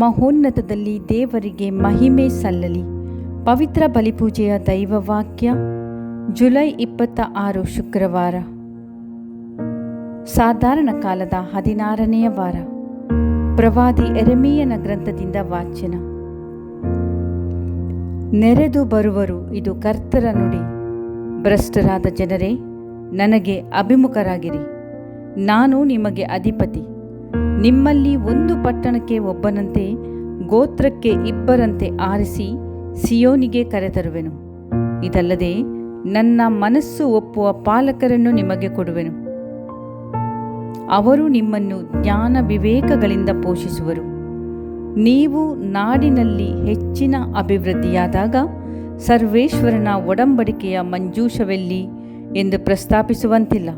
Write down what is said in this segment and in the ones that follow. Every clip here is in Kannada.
ಮಹೋನ್ನತದಲ್ಲಿ ದೇವರಿಗೆ ಮಹಿಮೆ ಸಲ್ಲಲಿ. ಪವಿತ್ರ ಬಲಿಪೂಜೆಯ ದೈವವಾಕ್ಯ ಜುಲೈ 26 ಶುಕ್ರವಾರ. ಸಾಧಾರಣ ಕಾಲದ 16ನೆಯ ವಾರ. ಪ್ರವಾದಿ ಯೆರೆಮೀಯನ ಗ್ರಂಥದಿಂದ ವಾಚನ. ನೆರೆದು ಬರುವರು, ಇದು ಕರ್ತನ ನುಡಿ. ಭ್ರಷ್ಟರಾದ ಜನರೇ, ನನಗೆ ಅಭಿಮುಖರಾಗಿರಿ. ನಾನು ನಿಮಗೆ ಅಧಿಪತಿ. ನಿಮ್ಮಲ್ಲಿ ಒಂದು ಪಟ್ಟಣಕ್ಕೆ ಒಬ್ಬನಂತೆ, ಗೋತ್ರಕ್ಕೆ ಇಬ್ಬರಂತೆ ಆರಿಸಿ ಸಿಯೋನಿಗೆ ಕರೆತರುವೆನು. ಇದಲ್ಲದೆ ನನ್ನ ಮನಸ್ಸು ಒಪ್ಪುವ ಪಾಲಕರನ್ನು ನಿಮಗೆ ಕೊಡುವೆನು. ಅವರು ನಿಮ್ಮನ್ನು ಜ್ಞಾನ ವಿವೇಕಗಳಿಂದ ಪೋಷಿಸುವರು. ನೀವು ನಾಡಿನಲ್ಲಿ ಹೆಚ್ಚಿನ ಅಭಿವೃದ್ಧಿಯಾದಾಗ ಸರ್ವೇಶ್ವರನ ಒಡಂಬಡಿಕೆಯ ಮಂಜೂಷವೆಲ್ಲಿ ಎಂದು ಪ್ರಸ್ತಾಪಿಸುವಂತಿಲ್ಲ.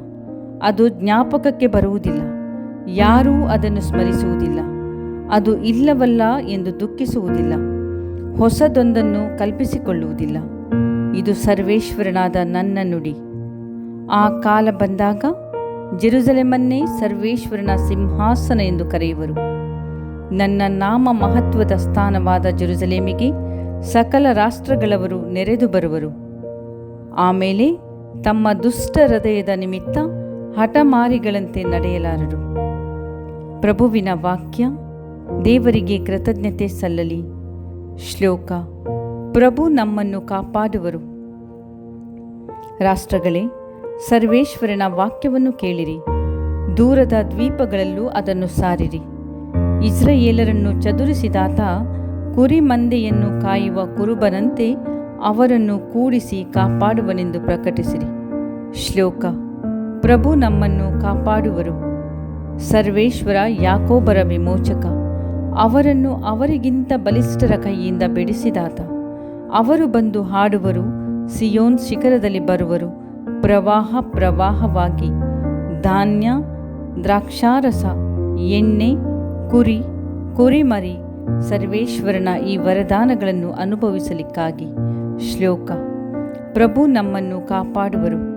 ಅದು ಜ್ಞಾಪಕಕ್ಕೆ ಬರುವುದಿಲ್ಲ. ಯಾರೂ ಅದನ್ನು ಸ್ಮರಿಸುವುದಿಲ್ಲ. ಅದು ಇಲ್ಲವಲ್ಲ ಎಂದು ದುಃಖಿಸುವುದಿಲ್ಲ. ಹೊಸದೊಂದನ್ನು ಕಲ್ಪಿಸಿಕೊಳ್ಳುವುದಿಲ್ಲ. ಇದು ಸರ್ವೇಶ್ವರನಾದ ನನ್ನ ನುಡಿ. ಆ ಕಾಲ ಬಂದಾಗ ಜೆರುಸಲೆಮನ್ನೇ ಸರ್ವೇಶ್ವರನ ಸಿಂಹಾಸನ ಎಂದು ಕರೆಯುವರು. ನನ್ನ ನಾಮ ಮಹತ್ವದ ಸ್ಥಾನವಾದ ಜೆರುಸಲೇಮಿಗೆ ಸಕಲ ರಾಷ್ಟ್ರಗಳವರು ನೆರೆದು ಬರುವರು. ಆಮೇಲೆ ತಮ್ಮ ದುಷ್ಟ ಹೃದಯದ ನಿಮಿತ್ತ ಹಠಮಾರಿಗಳಂತೆ ನಡೆಯಲಾರರು. ಪ್ರಭುವಿನ ವಾಕ್ಯ. ದೇವರಿಗೆ ಕೃತಜ್ಞತೆ ಸಲ್ಲಲಿ. ಶ್ಲೋಕ. ಪ್ರಭು ನಮ್ಮನ್ನು ಕಾಪಾಡುವರು. ರಾಷ್ಟ್ರಗಳೇ, ಸರ್ವೇಶ್ವರನ ವಾಕ್ಯವನ್ನು ಕೇಳಿರಿ. ದೂರದ ದ್ವೀಪಗಳಲ್ಲೂ ಅದನ್ನು ಸಾರಿರಿ. ಇಸ್ರಾಯೇಲರನ್ನು ಚದುರಿಸಿದಾತ ಕುರಿಮಂದೆಯನ್ನು ಕಾಯುವ ಕುರುಬನಂತೆ ಅವರನ್ನು ಕೂಡಿಸಿ ಕಾಪಾಡುವನೆಂದು ಪ್ರಕಟಿಸಿರಿ. ಶ್ಲೋಕ. ಪ್ರಭು ನಮ್ಮನ್ನು ಕಾಪಾಡುವರು. ಸರ್ವೇಶ್ವರ ಯಾಕೋಬರ ವಿಮೋಚಕ. ಅವರನ್ನು ಅವರಿಗಿಂತ ಬಲಿಷ್ಠರ ಕೈಯಿಂದ ಬಿಡಿಸಿದಾತ. ಅವರು ಬಂದು ಹಾಡುವರು. ಸಿಯೋನ್ ಶಿಖರದಲ್ಲಿ ಬರುವರು ಪ್ರವಾಹವಾಗಿ. ಧಾನ್ಯ, ದ್ರಾಕ್ಷಾರಸ, ಎಣ್ಣೆ, ಕುರಿಮರಿ, ಸರ್ವೇಶ್ವರನ ಈ ವರದಾನಗಳನ್ನು ಅನುಭವಿಸಲಿಕ್ಕಾಗಿ. ಶ್ಲೋಕ. ಪ್ರಭು ನಮ್ಮನ್ನು ಕಾಪಾಡುವರು.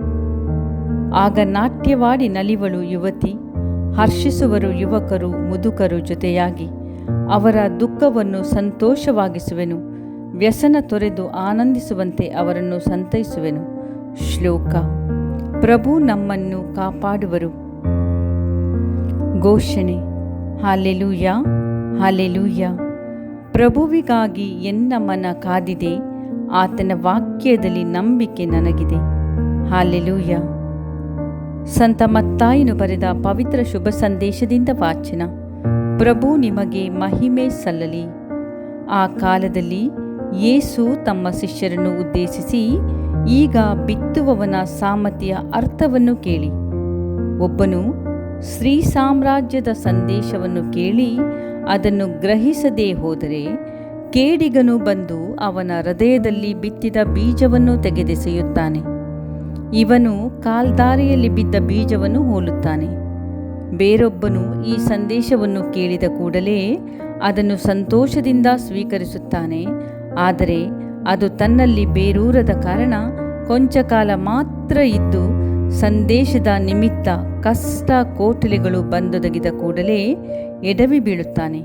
ಆಗ ನಾಟ್ಯವಾಡಿ ನಲಿವಳು ಯುವತಿ, ಹರ್ಷಿಸುವರು ಯುವಕರು ಮುದುಕರು ಜೊತೆಯಾಗಿ. ಅವರ ದುಃಖವನ್ನು ಸಂತೋಷವಾಗಿಸುವೆನು. ವ್ಯಸನ ತೊರೆದು ಆನಂದಿಸುವಂತೆ ಅವರನ್ನು ಸಂತೈಸುವೆನು. ಶ್ಲೋಕ. ಪ್ರಭು ನಮ್ಮನ್ನು ಕಾಪಾಡುವರು. ಘೋಷಣೆ. Hallelujah, hallelujah. ಪ್ರಭುವಿಗಾಗಿ ಎನ್ನ ಮನ ಕಾದಿದೆ. ಆತನ ವಾಕ್ಯದಲ್ಲಿ ನಂಬಿಕೆ ನನಗಿದೆ. ಹಾಲೆಲೂಯಾ. ಸಂತ ಮತ್ತಾಯನು ಬರೆದ ಪವಿತ್ರ ಶುಭ ಸಂದೇಶದಿಂದ ವಾಚನ. ಪ್ರಭು ನಿಮಗೆ ಮಹಿಮೆ ಸಲ್ಲಲಿ. ಆ ಕಾಲದಲ್ಲಿ ಯೇಸು ತಮ್ಮ ಶಿಷ್ಯರನ್ನು ಉದ್ದೇಶಿಸಿ, ಈಗ ಬಿತ್ತುವವನ ಸಾಮತೆಯ ಅರ್ಥವನ್ನು ಕೇಳಿ. ಒಬ್ಬನು ಶ್ರೀ ಸಾಮ್ರಾಜ್ಯದ ಸಂದೇಶವನ್ನು ಕೇಳಿ ಅದನ್ನು ಗ್ರಹಿಸದೇ ಹೋದರೆ, ಕೇಡಿಗನು ಬಂದು ಅವನ ಹೃದಯದಲ್ಲಿ ಬಿತ್ತಿದ ಬೀಜವನ್ನು ತೆಗೆದೆಸೆಯುತ್ತಾನೆ. ಇವನು ಕಾಲ್ದಾರಿಯಲ್ಲಿ ಬಿದ್ದ ಬೀಜವನ್ನು ಹೋಲುತ್ತಾನೆ. ಬೇರೊಬ್ಬನು ಈ ಸಂದೇಶವನ್ನು ಕೇಳಿದ ಕೂಡಲೇ ಅದನ್ನು ಸಂತೋಷದಿಂದ ಸ್ವೀಕರಿಸುತ್ತಾನೆ. ಆದರೆ ಅದು ತನ್ನಲ್ಲಿ ಬೇರೂರದ ಕಾರಣ ಕೊಂಚ ಕಾಲ ಮಾತ್ರ ಇದ್ದು, ಸಂದೇಶದ ನಿಮಿತ್ತ ಕಷ್ಟ ಕೋಟಲೆಗಳು ಬಂದೊದಗಿದ ಕೂಡಲೇ ಎಡವಿ ಬೀಳುತ್ತಾನೆ.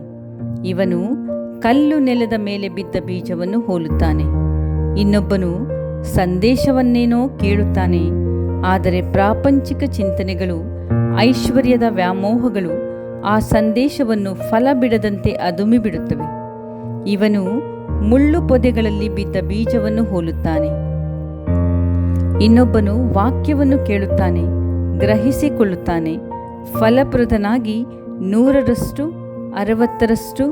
ಇವನು ಕಲ್ಲು ನೆಲದ ಮೇಲೆ ಬಿದ್ದ ಬೀಜವನ್ನು ಹೋಲುತ್ತಾನೆ. ಇನ್ನೊಬ್ಬನು ಸಂದೇಶವನ್ನೇನೋ ಕೇಳುತ್ತಾನೆ, ಆದರೆ ಪ್ರಾಪಂಚಿಕ ಚಿಂತನೆಗಳು, ಐಶ್ವರ್ಯದ ವ್ಯಾಮೋಹಗಳು ಆ ಸಂದೇಶವನ್ನು ಫಲ ಬಿಡದಂತೆ ಅದುಮಿಬಿಡುತ್ತವೆ. ಇವನು ಮುಳ್ಳು ಪೊದೆಗಳಲ್ಲಿ ಬಿದ್ದ ಬೀಜವನ್ನು ಹೋಲುತ್ತಾನೆ. ಇನ್ನೊಬ್ಬನು ವಾಕ್ಯವನ್ನು ಕೇಳುತ್ತಾನೆ, ಗ್ರಹಿಸಿಕೊಳ್ಳುತ್ತಾನೆ, ಫಲಪ್ರದನಾಗಿ 100ರಷ್ಟು, 60ರಷ್ಟು,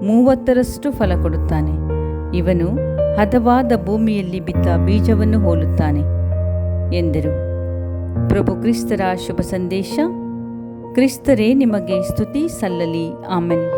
30ರಷ್ಟು ಫಲ ಕೊಡುತ್ತಾನೆ. ಇವನು ಹದವಾದ ಭೂಮಿಯಲ್ಲಿ ಬಿದ್ದ ಬೀಜವನ್ನು ಹೋಲುತ್ತಾನೆ ಎಂದರು. ಪ್ರಭು ಕ್ರಿಸ್ತರ ಶುಭ ಸಂದೇಶ. ಕ್ರಿಸ್ತರೇ ನಿಮಗೆ ಸ್ತುತಿ ಸಲ್ಲಲಿ. ಆಮೆನ್.